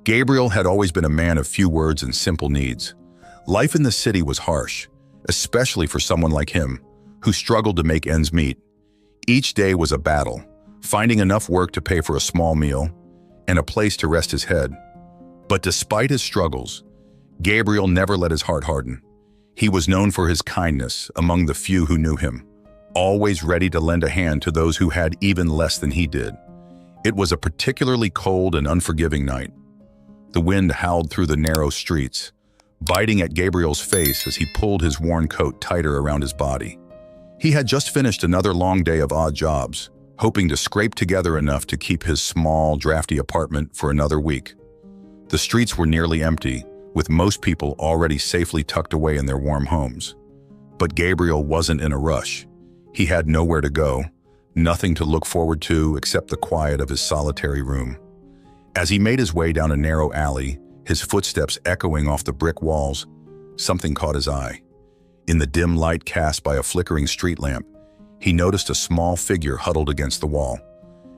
Gabriel had always been a man of few words and simple needs. Life in the city was harsh, especially for someone like him, who struggled to make ends meet. Each day was a battle, finding enough work to pay for a small meal and a place to rest his head. But despite his struggles, Gabriel never let his heart harden. He was known for his kindness among the few who knew him, always ready to lend a hand to those who had even less than he did. It was a particularly cold and unforgiving night. The wind howled through the narrow streets, biting at Gabriel's face as he pulled his worn coat tighter around his body. He had just finished another long day of odd jobs, hoping to scrape together enough to keep his small, drafty apartment for another week. The streets were nearly empty, with most people already safely tucked away in their warm homes. But Gabriel wasn't in a rush. He had nowhere to go, nothing to look forward to except the quiet of his solitary room. As he made his way down a narrow alley, his footsteps echoing off the brick walls, something caught his eye. In the dim light cast by a flickering street lamp, he noticed a small figure huddled against the wall.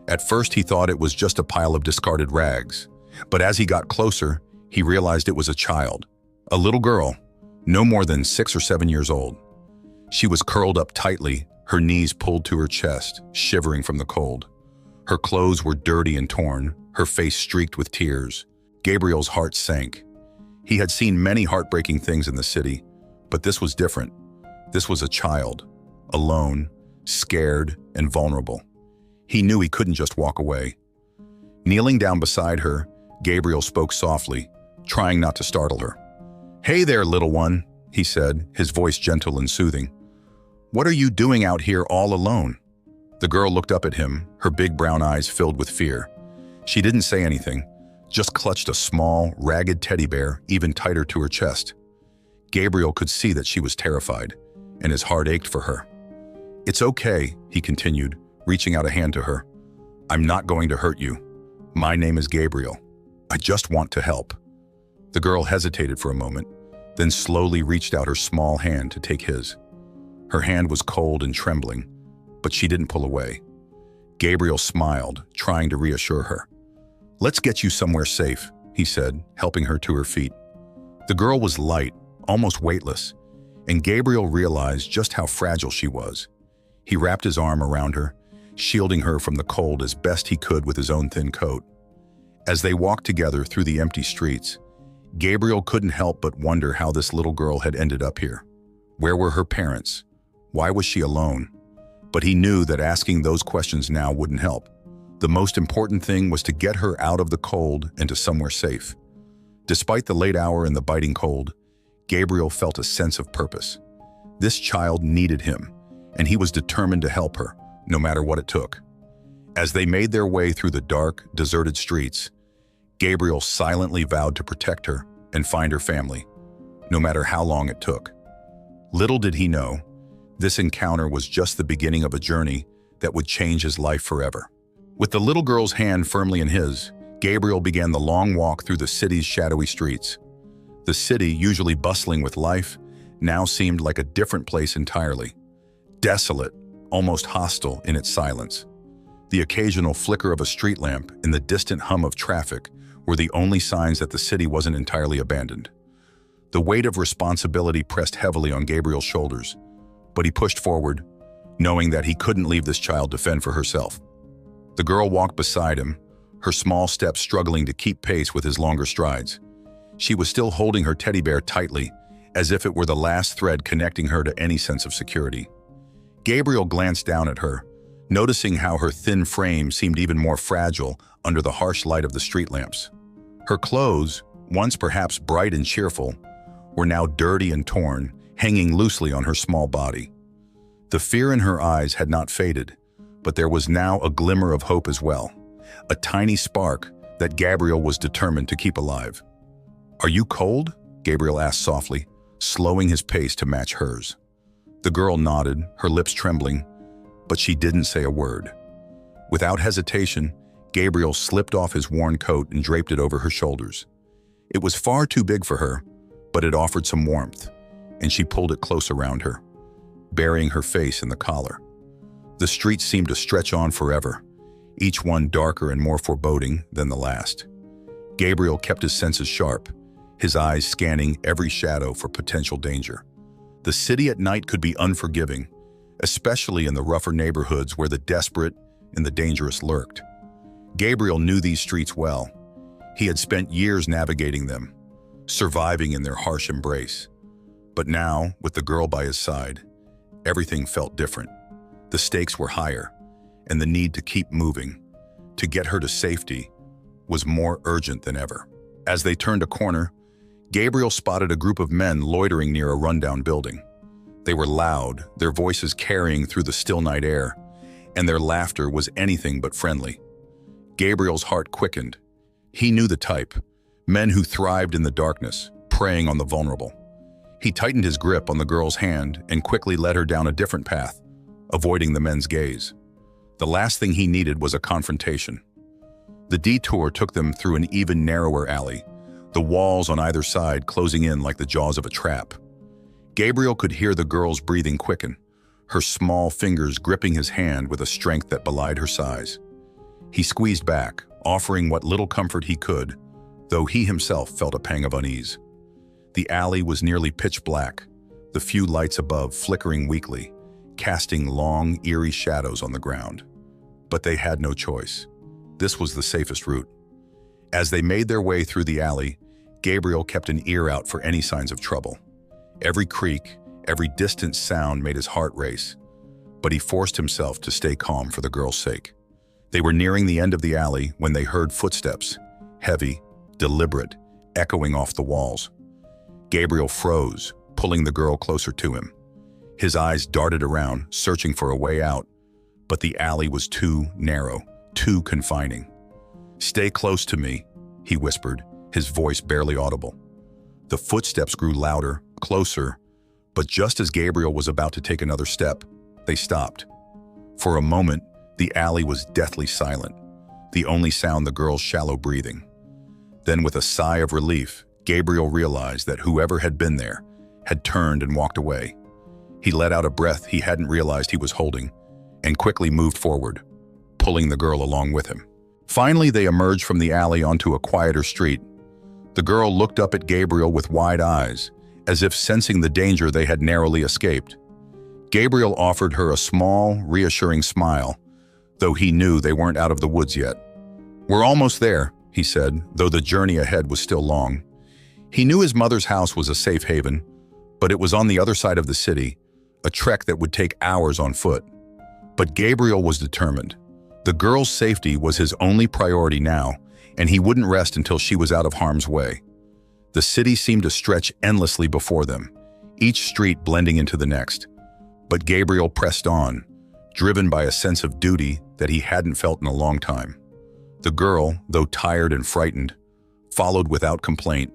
At first he thought it was just a pile of discarded rags, but as he got closer, he realized it was a child, a little girl, no more than 6 or 7 years old. She was curled up tightly, her knees pulled to her chest, shivering from the cold. Her clothes were dirty and torn, her face streaked with tears. Gabriel's heart sank. He had seen many heartbreaking things in the city, but this was different. This was a child, alone, scared, and vulnerable. He knew he couldn't just walk away. Kneeling down beside her, Gabriel spoke softly, trying not to startle her. "Hey there, little one," he said, his voice gentle and soothing. "What are you doing out here all alone?" The girl looked up at him, her big brown eyes filled with fear. She didn't say anything, just clutched a small, ragged teddy bear even tighter to her chest. Gabriel could see that she was terrified, and his heart ached for her. "It's okay," he continued, reaching out a hand to her. "I'm not going to hurt you. My name is Gabriel. I just want to help." The girl hesitated for a moment, then slowly reached out her small hand to take his. Her hand was cold and trembling, but she didn't pull away. Gabriel smiled, trying to reassure her. "Let's get you somewhere safe," he said, helping her to her feet. The girl was light, almost weightless, and Gabriel realized just how fragile she was. He wrapped his arm around her, shielding her from the cold as best he could with his own thin coat. As they walked together through the empty streets, Gabriel couldn't help but wonder how this little girl had ended up here. Where were her parents? Why was she alone? But he knew that asking those questions now wouldn't help. The most important thing was to get her out of the cold and to somewhere safe. Despite the late hour and the biting cold, Gabriel felt a sense of purpose. This child needed him, and he was determined to help her, no matter what it took. As they made their way through the dark, deserted streets, Gabriel silently vowed to protect her and find her family, no matter how long it took. Little did he know, this encounter was just the beginning of a journey that would change his life forever. With the little girl's hand firmly in his, Gabriel began the long walk through the city's shadowy streets. The city, usually bustling with life, now seemed like a different place entirely. Desolate, almost hostile in its silence. The occasional flicker of a street lamp and the distant hum of traffic were the only signs that the city wasn't entirely abandoned. The weight of responsibility pressed heavily on Gabriel's shoulders, but he pushed forward, knowing that he couldn't leave this child to fend for herself. The girl walked beside him, her small steps struggling to keep pace with his longer strides. She was still holding her teddy bear tightly, as if it were the last thread connecting her to any sense of security. Gabriel glanced down at her, noticing how her thin frame seemed even more fragile under the harsh light of the street lamps. Her clothes, once perhaps bright and cheerful, were now dirty and torn, hanging loosely on her small body. The fear in her eyes had not faded, but there was now a glimmer of hope as well, a tiny spark that Gabriel was determined to keep alive. "Are you cold?" Gabriel asked softly, slowing his pace to match hers. The girl nodded, her lips trembling, but she didn't say a word. Without hesitation, Gabriel slipped off his worn coat and draped it over her shoulders. It was far too big for her, but it offered some warmth, and she pulled it close around her, burying her face in the collar. The streets seemed to stretch on forever, each one darker and more foreboding than the last. Gabriel kept his senses sharp, his eyes scanning every shadow for potential danger. The city at night could be unforgiving, especially in the rougher neighborhoods where the desperate and the dangerous lurked. Gabriel knew these streets well. He had spent years navigating them, surviving in their harsh embrace. But now, with the girl by his side, everything felt different. The stakes were higher, and the need to keep moving, to get her to safety, was more urgent than ever. As they turned a corner, Gabriel spotted a group of men loitering near a rundown building. They were loud, their voices carrying through the still night air, and their laughter was anything but friendly. Gabriel's heart quickened. He knew the type, men who thrived in the darkness, preying on the vulnerable. He tightened his grip on the girl's hand and quickly led her down a different path, avoiding the men's gaze. The last thing he needed was a confrontation. The detour took them through an even narrower alley, the walls on either side closing in like the jaws of a trap. Gabriel could hear the girl's breathing quicken, her small fingers gripping his hand with a strength that belied her size. He squeezed back, offering what little comfort he could, though he himself felt a pang of unease. The alley was nearly pitch black, the few lights above flickering weakly, casting long, eerie shadows on the ground. But they had no choice. This was the safest route. As they made their way through the alley, Gabriel kept an ear out for any signs of trouble. Every creak, every distant sound made his heart race, but he forced himself to stay calm for the girl's sake. They were nearing the end of the alley when they heard footsteps, heavy, deliberate, echoing off the walls. Gabriel froze, pulling the girl closer to him. His eyes darted around, searching for a way out, but the alley was too narrow, too confining. "Stay close to me," he whispered, his voice barely audible. The footsteps grew louder, closer, but just as Gabriel was about to take another step, they stopped. For a moment, the alley was deathly silent, the only sound the girl's shallow breathing. Then, with a sigh of relief, Gabriel realized that whoever had been there had turned and walked away. He let out a breath he hadn't realized he was holding, and quickly moved forward, pulling the girl along with him. Finally, they emerged from the alley onto a quieter street. The girl looked up at Gabriel with wide eyes, as if sensing the danger they had narrowly escaped. Gabriel offered her a small, reassuring smile, though he knew they weren't out of the woods yet. "We're almost there," he said, though the journey ahead was still long. He knew his mother's house was a safe haven, but it was on the other side of the city, a trek that would take hours on foot. But Gabriel was determined. The girl's safety was his only priority now, and he wouldn't rest until she was out of harm's way. The city seemed to stretch endlessly before them, each street blending into the next. But Gabriel pressed on, driven by a sense of duty that he hadn't felt in a long time. The girl, though tired and frightened, followed without complaint,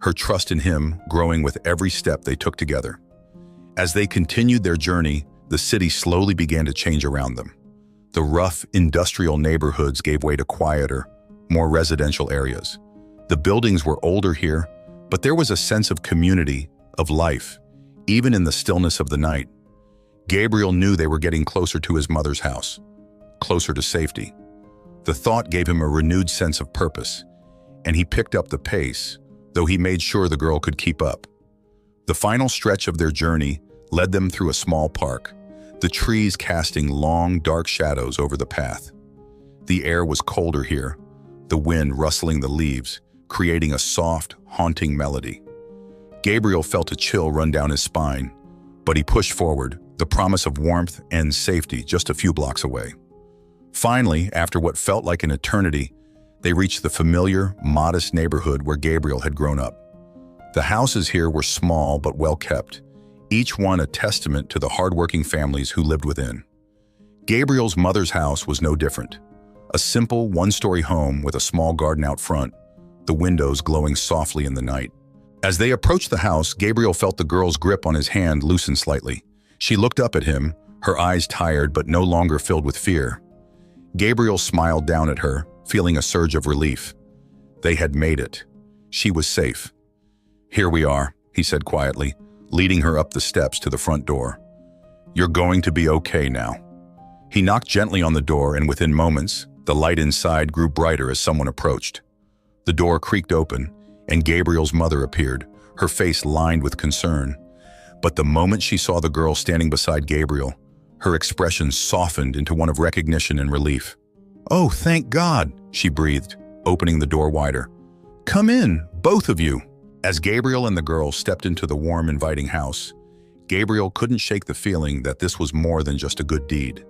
her trust in him growing with every step they took together. As they continued their journey, the city slowly began to change around them. The rough, industrial neighborhoods gave way to quieter, more residential areas. The buildings were older here, but there was a sense of community, of life, even in the stillness of the night. Gabriel knew they were getting closer to his mother's house, closer to safety. The thought gave him a renewed sense of purpose, and he picked up the pace, though he made sure the girl could keep up. The final stretch of their journey led them through a small park, the trees casting long, dark shadows over the path. The air was colder here, the wind rustling the leaves, creating a soft, haunting melody. Gabriel felt a chill run down his spine, but he pushed forward, the promise of warmth and safety just a few blocks away. Finally, after what felt like an eternity, they reached the familiar, modest neighborhood where Gabriel had grown up. The houses here were small but well kept, each one a testament to the hardworking families who lived within. Gabriel's mother's house was no different. A simple one-story home with a small garden out front, the windows glowing softly in the night. As they approached the house, Gabriel felt the girl's grip on his hand loosen slightly. She looked up at him, her eyes tired but no longer filled with fear. Gabriel smiled down at her, feeling a surge of relief. They had made it. She was safe. "Here we are," he said quietly, leading her up the steps to the front door. "You're going to be okay now." He knocked gently on the door, and within moments, the light inside grew brighter as someone approached. The door creaked open, and Gabriel's mother appeared, her face lined with concern. But the moment she saw the girl standing beside Gabriel, her expression softened into one of recognition and relief. "Oh, thank God," she breathed, opening the door wider. "Come in, both of you." As Gabriel and the girl stepped into the warm, inviting house, Gabriel couldn't shake the feeling that this was more than just a good deed.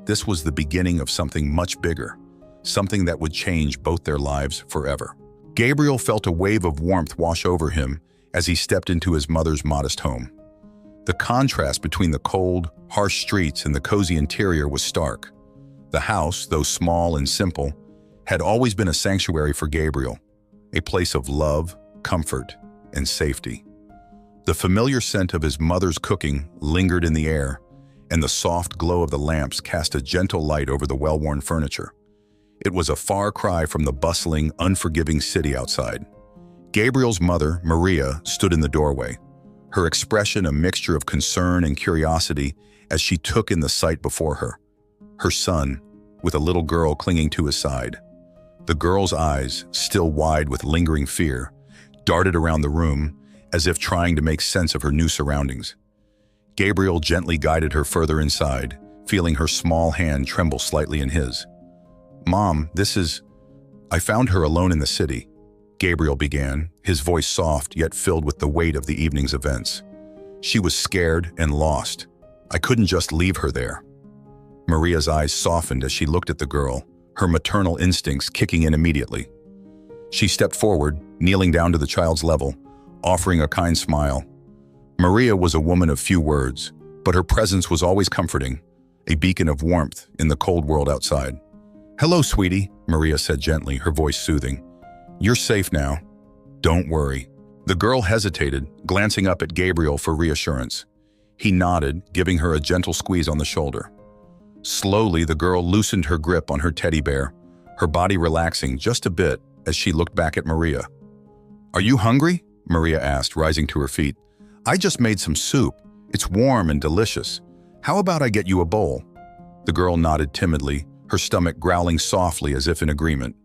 This was the beginning of something much bigger, something that would change both their lives forever. Gabriel felt a wave of warmth wash over him as he stepped into his mother's modest home. The contrast between the cold, harsh streets and the cozy interior was stark. The house, though small and simple, had always been a sanctuary for Gabriel, a place of love, comfort, and safety. The familiar scent of his mother's cooking lingered in the air, and the soft glow of the lamps cast a gentle light over the well-worn furniture. It was a far cry from the bustling, unforgiving city outside. Gabriel's mother, Maria, stood in the doorway, her expression a mixture of concern and curiosity as she took in the sight before her. Her son, with a little girl clinging to his side. The girl's eyes, still wide with lingering fear, darted around the room as if trying to make sense of her new surroundings. Gabriel gently guided her further inside, feeling her small hand tremble slightly in his. "Mom, I found her alone in the city," Gabriel began, his voice soft yet filled with the weight of the evening's events. "She was scared and lost. I couldn't just leave her there." Maria's eyes softened as she looked at the girl, her maternal instincts kicking in immediately. She stepped forward, kneeling down to the child's level, offering a kind smile. Maria was a woman of few words, but her presence was always comforting, a beacon of warmth in the cold world outside. "Hello, sweetie," Maria said gently, her voice soothing. "You're safe now. Don't worry." The girl hesitated, glancing up at Gabriel for reassurance. He nodded, giving her a gentle squeeze on the shoulder. Slowly, the girl loosened her grip on her teddy bear, her body relaxing just a bit as she looked back at Maria. "Are you hungry?" Maria asked, rising to her feet. "I just made some soup. It's warm and delicious. How about I get you a bowl?" The girl nodded timidly, her stomach growling softly as if in agreement.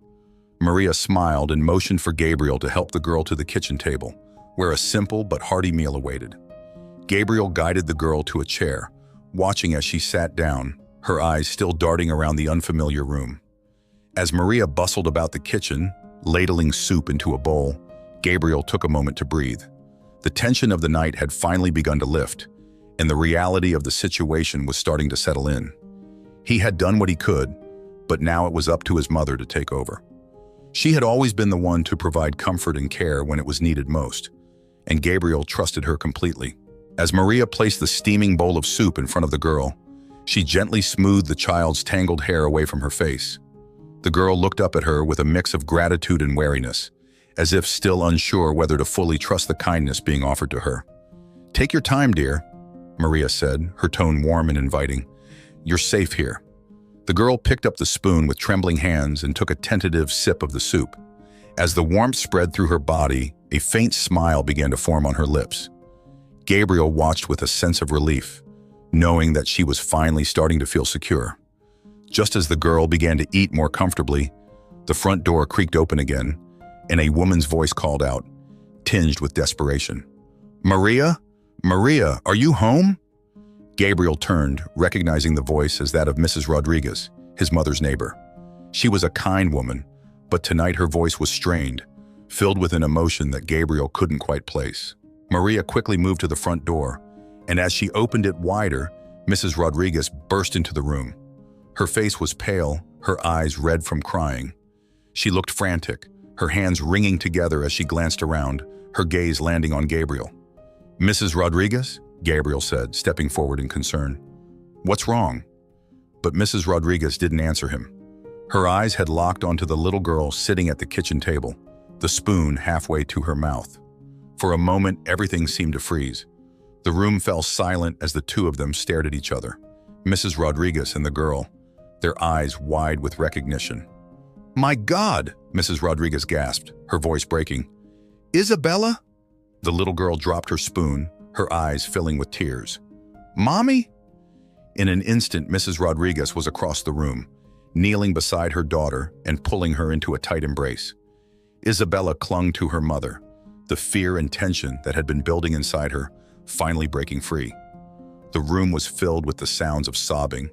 Maria smiled and motioned for Gabriel to help the girl to the kitchen table, where a simple but hearty meal awaited. Gabriel guided the girl to a chair, watching as she sat down, her eyes still darting around the unfamiliar room. As Maria bustled about the kitchen, ladling soup into a bowl, Gabriel took a moment to breathe. The tension of the night had finally begun to lift, and the reality of the situation was starting to settle in. He had done what he could, but now it was up to his mother to take over. She had always been the one to provide comfort and care when it was needed most, and Gabriel trusted her completely. As Maria placed the steaming bowl of soup in front of the girl, she gently smoothed the child's tangled hair away from her face. The girl looked up at her with a mix of gratitude and wariness, as if still unsure whether to fully trust the kindness being offered to her. "Take your time, dear," Maria said, her tone warm and inviting. "You're safe here." The girl picked up the spoon with trembling hands and took a tentative sip of the soup. As the warmth spread through her body, a faint smile began to form on her lips. Gabriel watched with a sense of relief, knowing that she was finally starting to feel secure. Just as the girl began to eat more comfortably, the front door creaked open again, and a woman's voice called out, tinged with desperation. "Maria? Maria, are you home?" Gabriel turned, recognizing the voice as that of Mrs. Rodriguez, his mother's neighbor. She was a kind woman, but tonight her voice was strained, filled with an emotion that Gabriel couldn't quite place. Maria quickly moved to the front door, and as she opened it wider, Mrs. Rodriguez burst into the room. Her face was pale, her eyes red from crying. She looked frantic, her hands wringing together as she glanced around, her gaze landing on Gabriel. "Mrs. Rodriguez?" Gabriel said, stepping forward in concern. "What's wrong?" But Mrs. Rodriguez didn't answer him. Her eyes had locked onto the little girl sitting at the kitchen table, the spoon halfway to her mouth. For a moment, everything seemed to freeze. The room fell silent as the two of them stared at each other, Mrs. Rodriguez and the girl, their eyes wide with recognition. "My God!" Mrs. Rodriguez gasped, her voice breaking. "Isabella?" The little girl dropped her spoon, her eyes filling with tears. "Mommy?" In an instant, Mrs. Rodriguez was across the room, kneeling beside her daughter and pulling her into a tight embrace. Isabella clung to her mother, the fear and tension that had been building inside her finally breaking free. The room was filled with the sounds of sobbing,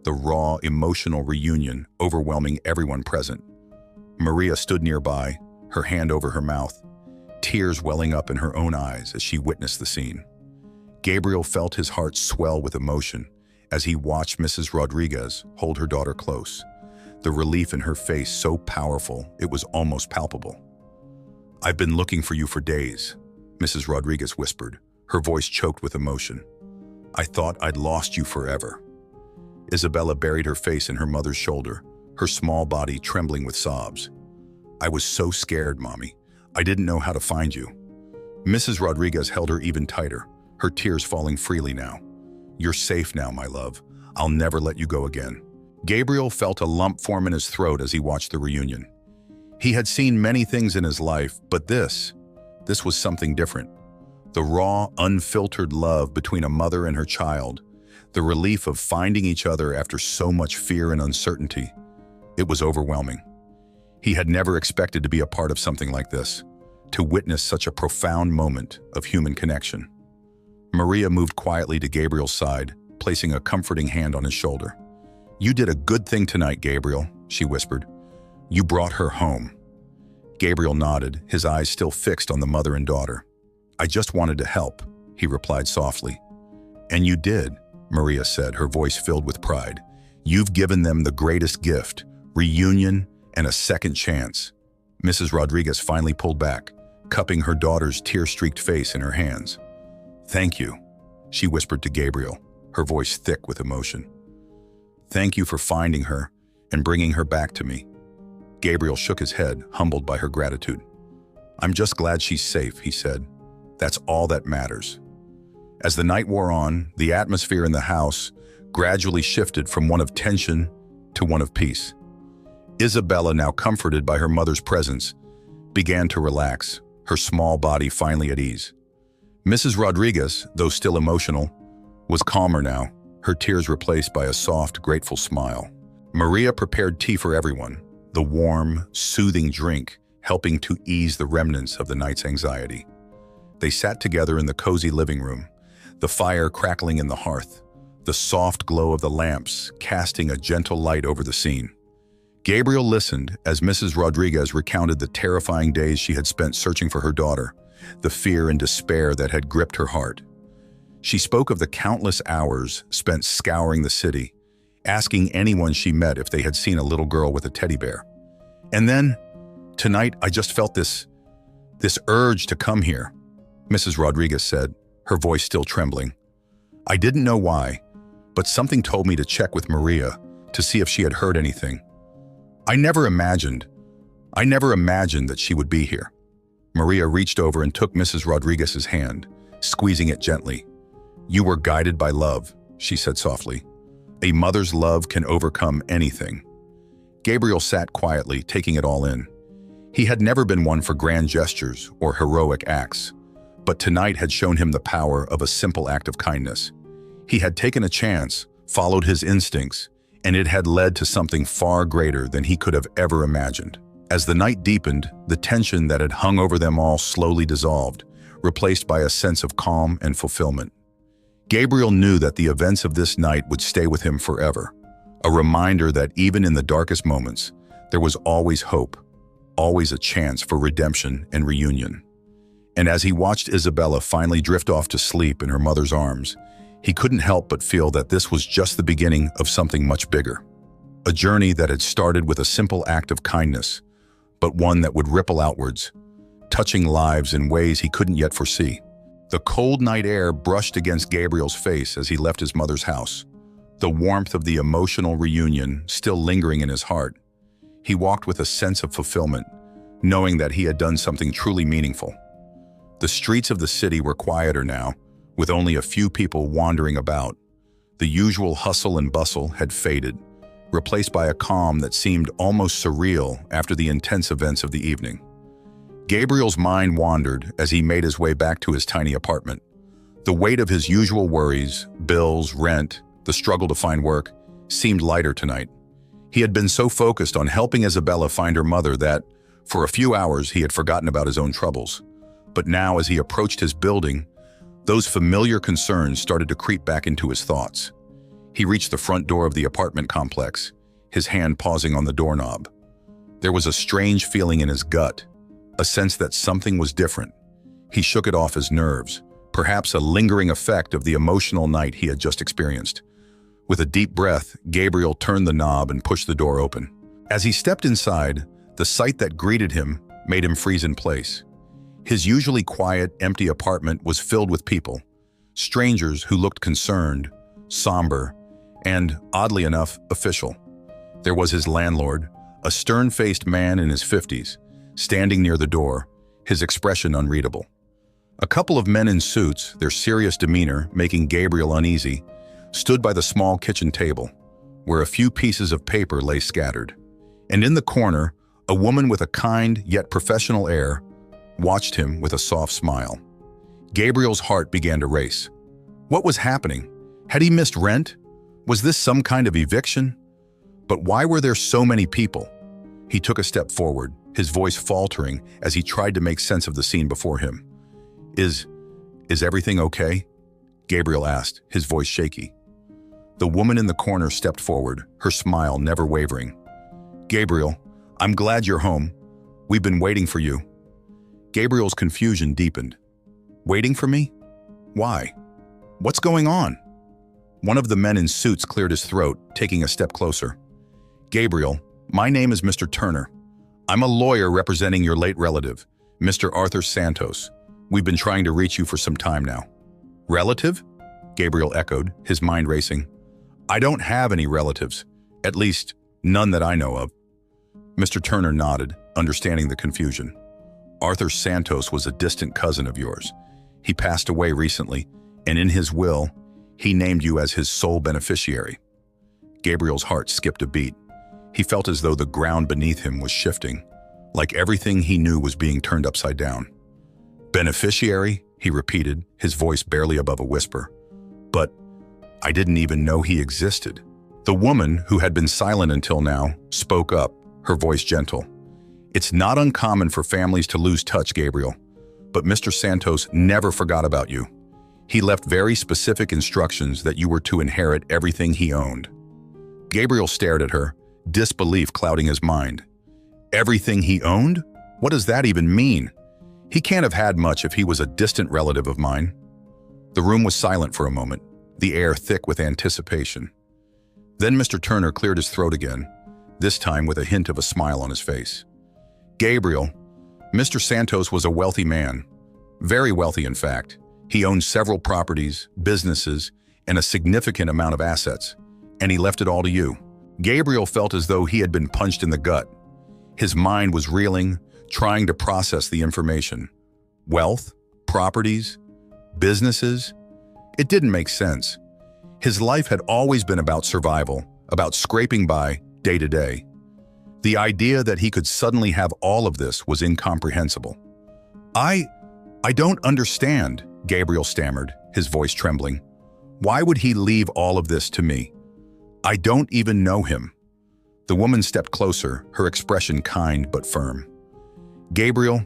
the raw, emotional reunion overwhelming everyone present. Maria stood nearby, her hand over her mouth, tears welling up in her own eyes as she witnessed the scene. Gabriel felt his heart swell with emotion as he watched Mrs. Rodriguez hold her daughter close, the relief in her face so powerful it was almost palpable. "I've been looking for you for days," Mrs. Rodriguez whispered, her voice choked with emotion. "I thought I'd lost you forever." Isabella buried her face in her mother's shoulder, her small body trembling with sobs. "I was so scared, Mommy. I didn't know how to find you." Mrs. Rodriguez held her even tighter, her tears falling freely now. "You're safe now, my love. I'll never let you go again." Gabriel felt a lump form in his throat as he watched the reunion. He had seen many things in his life, but this was something different. The raw, unfiltered love between a mother and her child, the relief of finding each other after so much fear and uncertainty. It was overwhelming. He had never expected to be a part of something like this, to witness such a profound moment of human connection. Maria moved quietly to Gabriel's side, placing a comforting hand on his shoulder. "You did a good thing tonight, Gabriel," she whispered. "You brought her home." Gabriel nodded, his eyes still fixed on the mother and daughter. "I just wanted to help," he replied softly. "And you did," Maria said, her voice filled with pride. "You've given them the greatest gift, reunion, and a second chance." Mrs. Rodriguez finally pulled back, cupping her daughter's tear-streaked face in her hands. "Thank you," she whispered to Gabriel, her voice thick with emotion. "Thank you for finding her and bringing her back to me." Gabriel shook his head, humbled by her gratitude. "I'm just glad she's safe," he said. "That's all that matters." As the night wore on, the atmosphere in the house gradually shifted from one of tension to one of peace. Isabella, now comforted by her mother's presence, began to relax, her small body finally at ease. Mrs. Rodriguez, though still emotional, was calmer now, her tears replaced by a soft, grateful smile. Maria prepared tea for everyone, the warm, soothing drink helping to ease the remnants of the night's anxiety. They sat together in the cozy living room, the fire crackling in the hearth, the soft glow of the lamps casting a gentle light over the scene. Gabriel listened as Mrs. Rodriguez recounted the terrifying days she had spent searching for her daughter, the fear and despair that had gripped her heart. She spoke of the countless hours spent scouring the city, asking anyone she met if they had seen a little girl with a teddy bear. "And then, tonight, I just felt this urge to come here," Mrs. Rodriguez said, her voice still trembling. "I didn't know why, but something told me to check with Maria to see if she had heard anything. I never imagined that she would be here." Maria reached over and took Mrs. Rodriguez's hand, squeezing it gently. "You were guided by love," she said softly. "A mother's love can overcome anything." Gabriel sat quietly, taking it all in. He had never been one for grand gestures or heroic acts, but tonight had shown him the power of a simple act of kindness. He had taken a chance, followed his instincts, and it had led to something far greater than he could have ever imagined. As the night deepened, the tension that had hung over them all slowly dissolved, replaced by a sense of calm and fulfillment. Gabriel knew that the events of this night would stay with him forever, a reminder that even in the darkest moments, there was always hope, always a chance for redemption and reunion. And as he watched Isabella finally drift off to sleep in her mother's arms, he couldn't help but feel that this was just the beginning of something much bigger. A journey that had started with a simple act of kindness, but one that would ripple outwards, touching lives in ways he couldn't yet foresee. The cold night air brushed against Gabriel's face as he left his mother's house, the warmth of the emotional reunion still lingering in his heart. He walked with a sense of fulfillment, knowing that he had done something truly meaningful. The streets of the city were quieter now, with only a few people wandering about. The usual hustle and bustle had faded, replaced by a calm that seemed almost surreal after the intense events of the evening. Gabriel's mind wandered as he made his way back to his tiny apartment. The weight of his usual worries, bills, rent, the struggle to find work, seemed lighter tonight. He had been so focused on helping Isabella find her mother that, For a few hours, he had forgotten about his own troubles. But now, as he approached his building, those familiar concerns started to creep back into his thoughts. He reached the front door of the apartment complex, his hand pausing on the doorknob. There was a strange feeling in his gut, a sense that something was different. He shook it off his nerves, perhaps a lingering effect of the emotional night he had just experienced. With a deep breath, Gabriel turned the knob and pushed the door open. As he stepped inside, the sight that greeted him made him freeze in place. His usually quiet, empty apartment was filled with people, strangers who looked concerned, somber, and, oddly enough, official. There was his landlord, a stern-faced man in his 50s, standing near the door, his expression unreadable. A couple of men in suits, their serious demeanor making Gabriel uneasy, stood by the small kitchen table, where a few pieces of paper lay scattered. And in the corner, a woman with a kind yet professional air watched him with a soft smile. Gabriel's heart began to race. What was happening? Had he missed rent? Was this some kind of eviction? But why were there so many people? He took a step forward, his voice faltering as he tried to make sense of the scene before him. Is everything okay? Gabriel asked, his voice shaky. The woman in the corner stepped forward, her smile never wavering. Gabriel, I'm glad you're home. We've been waiting for you. Gabriel's confusion deepened. Waiting for me? Why? What's going on? One of the men in suits cleared his throat, taking a step closer. Gabriel, my name is Mr. Turner. I'm a lawyer representing your late relative, Mr. Arthur Santos. We've been trying to reach you for some time now. Relative? Gabriel echoed, his mind racing. I don't have any relatives, at least none that I know of. Mr. Turner nodded, understanding the confusion. Arthur Santos was a distant cousin of yours. He passed away recently, and in his will, he named you as his sole beneficiary. Gabriel's heart skipped a beat. He felt as though the ground beneath him was shifting, like everything he knew was being turned upside down. Beneficiary? He repeated, his voice barely above a whisper. But I didn't even know he existed. The woman, who had been silent until now, spoke up, her voice gentle. It's not uncommon for families to lose touch, Gabriel, but Mr. Santos never forgot about you. He left very specific instructions that you were to inherit everything he owned. Gabriel stared at her, disbelief clouding his mind. Everything he owned? What does that even mean? He can't have had much if he was a distant relative of mine. The room was silent for a moment, the air thick with anticipation. Then Mr. Turner cleared his throat again, this time with a hint of a smile on his face. Gabriel, Mr. Santos was a wealthy man. Very wealthy, in fact. He owned several properties, businesses, and a significant amount of assets, and he left it all to you. Gabriel felt as though he had been punched in the gut. His mind was reeling, trying to process the information. Wealth, properties, businesses. It didn't make sense. His life had always been about survival, about scraping by day to day. The idea that he could suddenly have all of this was incomprehensible. I don't understand, Gabriel stammered, his voice trembling. Why would he leave all of this to me? I don't even know him. The woman stepped closer, her expression kind but firm. Gabriel,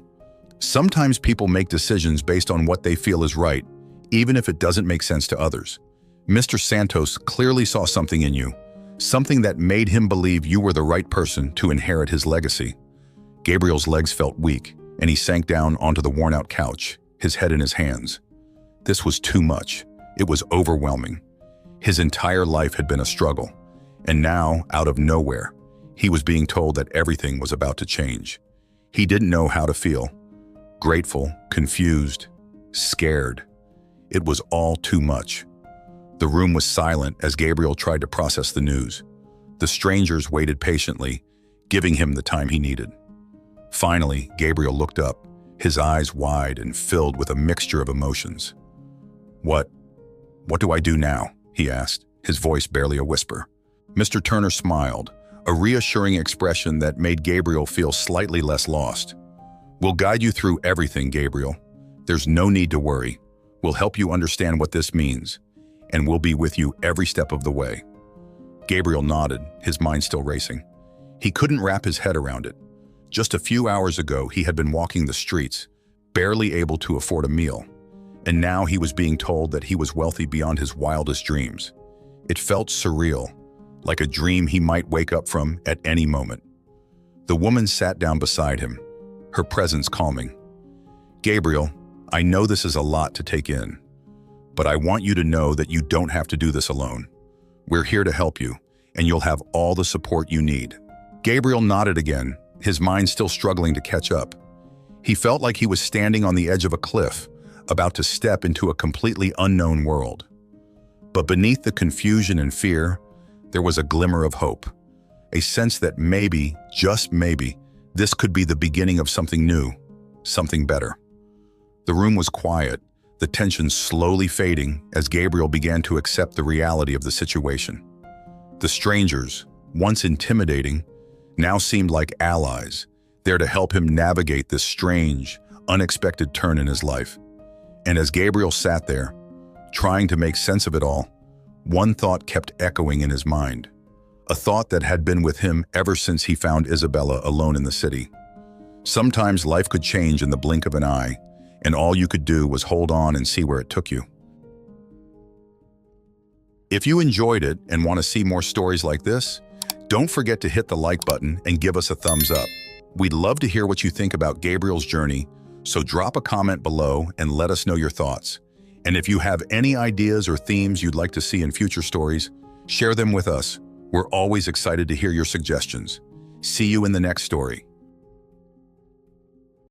sometimes people make decisions based on what they feel is right, even if it doesn't make sense to others. Mr. Santos clearly saw something in you, something that made him believe you were the right person to inherit his legacy. Gabriel's legs felt weak, and he sank down onto the worn-out couch, his head in his hands. This was too much. It was overwhelming. His entire life had been a struggle, and now, out of nowhere, he was being told that everything was about to change. He didn't know how to feel. Grateful, confused, scared. It was all too much. The room was silent as Gabriel tried to process the news. The strangers waited patiently, giving him the time he needed. Finally, Gabriel looked up, his eyes wide and filled with a mixture of emotions. What do I do now?" he asked, his voice barely a whisper. Mr. Turner smiled, a reassuring expression that made Gabriel feel slightly less lost. "We'll guide you through everything, Gabriel. There's no need to worry. We'll help you understand what this means, and we'll be with you every step of the way." Gabriel nodded, his mind still racing. He couldn't wrap his head around it. Just a few hours ago, he had been walking the streets, barely able to afford a meal. And now he was being told that he was wealthy beyond his wildest dreams. It felt surreal, like a dream he might wake up from at any moment. The woman sat down beside him, her presence calming. "Gabriel, I know this is a lot to take in, but I want you to know that you don't have to do this alone. We're here to help you, and you'll have all the support you need." Gabriel nodded again, his mind still struggling to catch up. He felt like he was standing on the edge of a cliff, about to step into a completely unknown world. But beneath the confusion and fear, there was a glimmer of hope, a sense that maybe, just maybe, this could be the beginning of something new, something better. The room was quiet, the tension slowly fading as Gabriel began to accept the reality of the situation. The strangers, once intimidating, now seemed like allies, there to help him navigate this strange, unexpected turn in his life. And as Gabriel sat there, trying to make sense of it all, one thought kept echoing in his mind. A thought that had been with him ever since he found Isabella alone in the city. Sometimes life could change in the blink of an eye, and all you could do was hold on and see where it took you. If you enjoyed it and want to see more stories like this, don't forget to hit the like button and give us a thumbs up. We'd love to hear what you think about Gabriel's journey, so drop a comment below and let us know your thoughts. And if you have any ideas or themes you'd like to see in future stories, share them with us. We're always excited to hear your suggestions. See you in the next story.